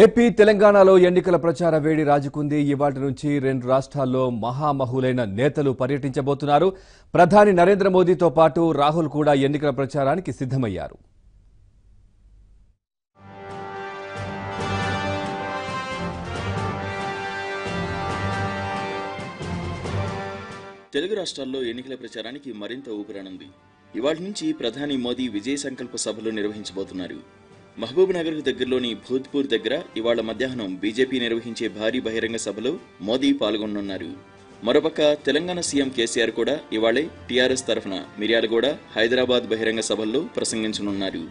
AP తెలంగాణలో ఎన్నికల ప్రచార వేడి రాజుకుంది. ఇవాళ నుంచి రెండు రాష్ట్రాల్లో మహామహులైన నేతలు పర్యటించబోతున్నారు. ప్రధాని నరేంద్ర మోదీతో పాటు రాహుల్ కూడా ఎన్నికల ప్రచారానికి సిద్ధమయ్యారు. తెలుగు రాష్ట్రాల్లో ఎన్నికల ప్రచారానికి మరింత ఊపిరానుంది. ఇవాళ నుంచి ప్రధాని మోదీ విజయ సంకల్ప సభలు నిర్వహించబోతున్నారు. మహబూబ్ నగర్ దగ్గరలోని భూత్పూర్ దగ్గర ఇవాళ మధ్యాహ్నం బీజేపీ నిర్వహించే భారీ బహిరంగ సభలో మోదీ పాల్గొనున్నారు. మరోపక్క తెలంగాణ సీఎం కేసీఆర్ కూడా ఇవాళే టీఆర్ఎస్ తరఫున మిర్యాలగూడ, హైదరాబాద్ బహిరంగ సభల్లో ప్రసంగించనున్నారు.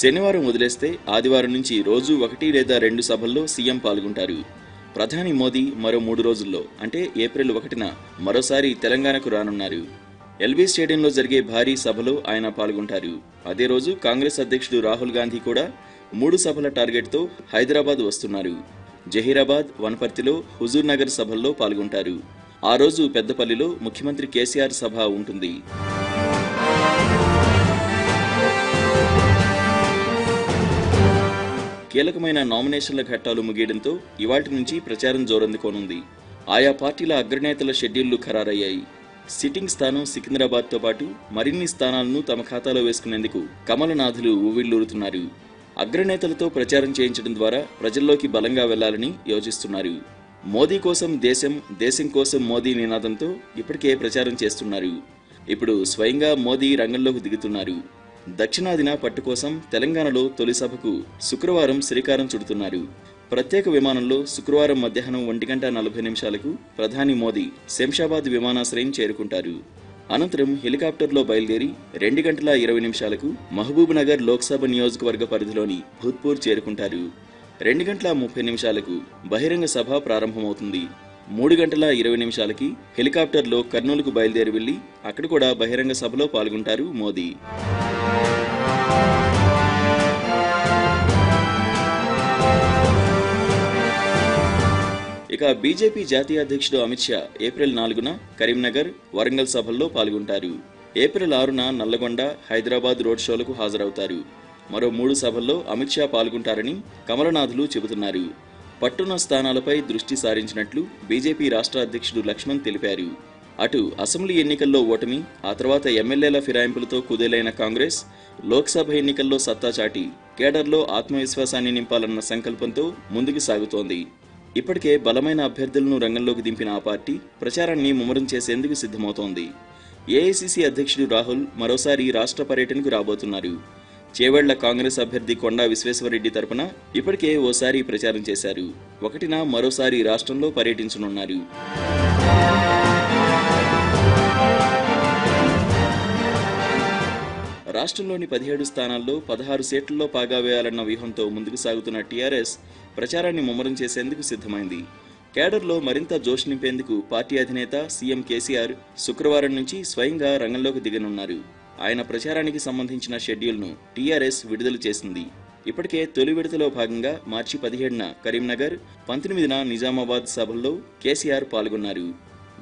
శనివారం వదిలేస్తే ఆదివారం నుంచి రోజు 1 లేదా 2 సభల్లో సీఎం పాల్గొంటారు. ప్రధాని మోదీ మరో 3 రోజుల్లో అంటే ఏప్రిల్ 1న మరోసారి తెలంగాణకు రానున్నారు. ఎల్బీ స్టేడియంలో జరిగే భారీ సభలో ఆయన పాల్గొంటారు. అదే రోజు కాంగ్రెస్ అధ్యక్షుడు రాహుల్ గాంధీ కూడా 3 సభల టార్గెట్తో హైదరాబాద్ వస్తున్నారు. జహీరాబాద్, వనపర్తిలో హుజూర్ నగర్ సభల్లో పాల్గొంటారు. ఆ రోజు పెద్దపల్లిలో ముఖ్యమంత్రి కేసీఆర్ సభ ఉంటుంది. కీలకమైన నామినేషన్ల ఘట్టాలు ముగియడంతో ఇవాల్టి నుంచి ప్రచారం జోరందుకోనుంది. ఆయా పార్టీల అగ్రనేతల షెడ్యూళ్లు ఖరారయ్యాయి. సిట్టింగ్ స్థానం సికింద్రాబాద్తో పాటు మరిన్ని స్థానాలను తమ ఖాతాలో వేసుకునేందుకు కమలనాథులు ఊవిళ్లూరుతున్నారు. అగ్రనేతలతో ప్రచారం చేయించడం ద్వారా ప్రజల్లోకి బలంగా వెళ్లాలని యోచిస్తున్నారు. మోదీ కోసం దేశం, దేశం కోసం మోదీ నినాదంతో ఇప్పటికే ప్రచారం చేస్తున్నారు. ఇప్పుడు స్వయంగా మోదీ రంగంలోకి దిగుతున్నారు. దక్షిణాదిన పట్టు కోసం తెలంగాణలో తొలి సభకు శుక్రవారం శ్రీకారం చుడుతున్నారు. ప్రత్యేక విమానంలో శుక్రవారం మధ్యాహ్నం 1:40 ప్రధాని మోదీ శంషాబాద్ విమానాశ్రయం చేరుకుంటారు. అనంతరం హెలికాప్టర్లో బయలుదేరి 2:20 మహబూబ్ నగర్ లోక్సభ నియోజకవర్గ పరిధిలోని భూత్పూర్ చేరుకుంటారు. 2:30 బహిరంగ సభ ప్రారంభమవుతుంది. 3:20 హెలికాప్టర్లో కర్నూలుకు బయలుదేరి వెళ్లి అక్కడ కూడా బహిరంగ సభలో పాల్గొంటారు మోదీ. ఇక బీజేపీ జాతీయ అధ్యక్షుడు అమిత్ షా ఏప్రిల్ 4న కరీంనగర్, వరంగల్ సభల్లో పాల్గొంటారు. ఏప్రిల్ 6న నల్లగొండ, హైదరాబాద్ రోడ్ షోలకు హాజరవుతారు. మరో 3 సభల్లో అమిత్ షా పాల్గొంటారని కమలనాథులు చెబుతున్నారు. పట్టున్న స్థానాలపై దృష్టి సారించినట్లు బీజేపీ రాష్ట్ర అధ్యక్షుడు లక్ష్మణ్ తెలిపారు. అటు అసెంబ్లీ ఎన్నికల్లో ఓటమి, ఆ తర్వాత ఎమ్మెల్యేల ఫిరాయింపులతో కుదేలైన కాంగ్రెస్ లోక్సభ ఎన్నికల్లో సత్తా చాటి కేడర్లో ఆత్మవిశ్వాసాన్ని నింపాలన్న సంకల్పంతో ముందుకు సాగుతోంది. ఇప్పటికే బలమైన అభ్యర్థులను రంగంలోకి దింపిన ఆ పార్టీ ప్రచారాన్ని ముమ్మరం చేసేందుకు సిద్ధమవుతోంది. ఏఐసీసీ అధ్యక్షుడు రాహుల్ మరోసారి రాష్ట్ర పర్యటనకు రాబోతున్నారు. చేవెళ్ల కాంగ్రెస్ అభ్యర్థి కొండా విశ్వేశ్వరరెడ్డి తరపున ఇప్పటికే ఓసారి ప్రచారం చేశారు. 1న మరోసారి రాష్ట్రంలో పర్యటించనున్నారు. రాష్ట్రంలోని 17 స్థానాల్లో 16 సీట్లలో పాగా వేయాలన్న వ్యూహంతో ముందుకు సాగుతున్న టీఆర్ఎస్ ప్రచారాన్ని ముమ్మరం చేసేందుకు సిద్ధమైంది. కేడర్లో మరింత జోష్ నింపేందుకు పార్టీ అధినేత సీఎం కేసీఆర్ శుక్రవారం నుంచి స్వయంగా రంగంలోకి దిగనున్నారు. ఆయన ప్రచారానికి సంబంధించిన షెడ్యూల్ను టీఆర్ఎస్ విడుదల చేసింది. ఇప్పటికే తొలి విడతలో భాగంగా మార్చి 17న కరీంనగర్, 19న నిజామాబాద్ సభల్లో కేసీఆర్ పాల్గొన్నారు.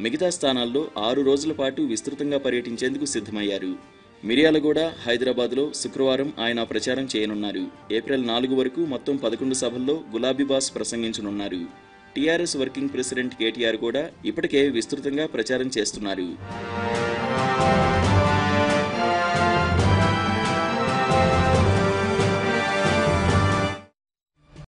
మిగతా స్థానాల్లో 6 రోజుల పాటు విస్తృతంగా పర్యటించేందుకు సిద్ధమయ్యారు. మిర్యాలగూడ, హైదరాబాద్లో శుక్రవారం ఆయన ప్రచారం చేయనున్నారు. ఏప్రిల్ 4 వరకు మొత్తం 11 సభల్లో గులాబీ బాస్ ప్రసంగించనున్నారు. టీఆర్ఎస్ వర్కింగ్ ప్రెసిడెంట్ కేటీఆర్ కూడా ఇప్పటికే విస్తృతంగా ప్రచారం చేస్తున్నారు.